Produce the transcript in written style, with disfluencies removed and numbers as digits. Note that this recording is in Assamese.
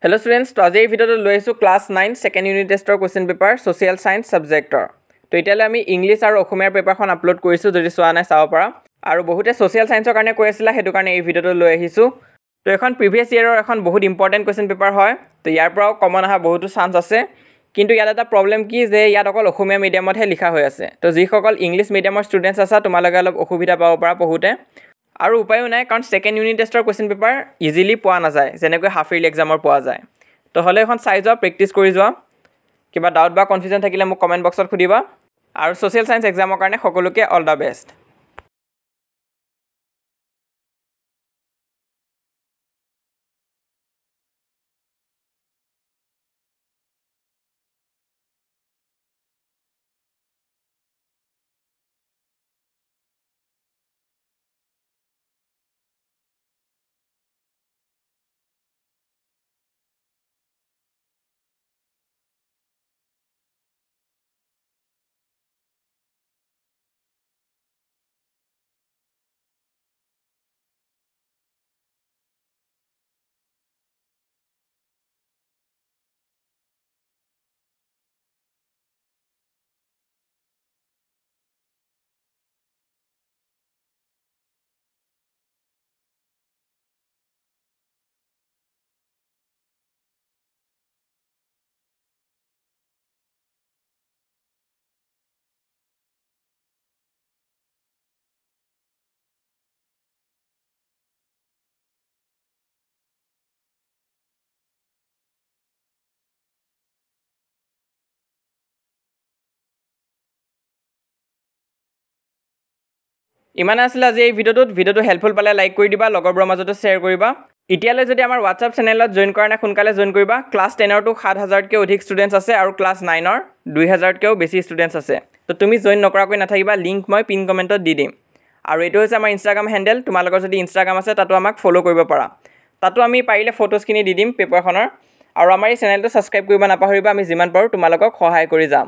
Hello students, to আজি এই ভিডিওটো লৈ আছো ক্লাস 9 সেকেন্ড ইউনিট টেষ্টৰ কোৱেশ্চন পেপাৰ সোশিয়াল সায়েন্স সাবজেক্টৰ। তো এতিয়ালৈ আমি ইংলিশ আৰু অসমীয়াৰ পেপাৰখন আপলোড কৰিছো, যদি চোৱা নাই চাব পাৰা। আৰু বহুতে সোশিয়াল সায়েন্সৰ কাৰণে কৈ আছিল, হেতু কাৰণে এই ভিডিওটো লৈ আহিছো। তো এখন প্ৰিভিয়াস ইয়াৰৰ এখন বহুত ইম্পৰ্টেন্ট কোৱেশ্চন পেপাৰ হয়। তো ইয়াৰ পৰাও কমন অহা বহুতো চান্স আছে, কিন্তু ইয়াত এটা প্ৰবলেম কি যে ইয়াত অকল অসমীয়া মিডিয়ামতহে লিখা হৈ আছে। তো যিসকল ইংলিশ মিডিয়ামৰ ষ্টুডেন্টছ আছে তোমালোকে অলপ অসুবিধা পাব পাৰা পঢ়োতে। আৰু উপায়ো নাই, কাৰণ সেকেন্ড ইউনিট টেষ্টৰ কোৱেশ্চন পেপাৰ ইজিলি পোৱা নাযায়, যেনেকৈ হাফ ইয়াৰলি এক্সামৰ পোৱা যায়। তো হলে এখন চাই যোৱা, প্ৰেক্টিছ কৰি যোৱা। কিবা ডাউট বা কনফিউজন থাকিলে মোক কমেন্ট বক্সত সুধিবা। আৰু সোশিয়াল সায়েন্স এক্সামৰ কাৰণে সকলোকে অল দা বেষ্ট। ইমানে আছিল আজি এই ভিডিওটো হেল্পফুল পালে লাইক কৰি দিবা, লগৰবোৰৰ মাজতো শ্বেয়াৰ কৰিবা। এতিয়ালৈ যদি আমাৰ হোৱাটছআপ চেনেলত জইন কৰা নাই সোনকালে জইন কৰিবা। ক্লাছ 10ৰটো 7000তকৈ অধিক ষ্টুডেণ্টছ আছে আৰু ক্লাছ 9ৰ 2000তকৈও বেছি ষ্টুডেণ্টছ আছে। তো তুমি জইন নকৰাকৈ নাথাকিবা, লিংক মই পিন কমেণ্টত দি দিম। আৰু এইটো হৈছে আমাৰ ইনষ্টাগ্ৰাম হেণ্ডেল, তোমালোকৰ যদি ইনষ্টাগ্ৰাম আছে তাতো আমাক ফ'ল' কৰিব পাৰা। তাতো আমি পাৰিলে ফটোজখিনি দি দিম পেপাৰখনৰ। আৰু আমাৰ এই চেনেলটো ছাবস্ক্ৰাইব কৰিব নাপাহৰিবা, আমি যিমান পাৰোঁ তোমালোকক সহায় কৰি যাম।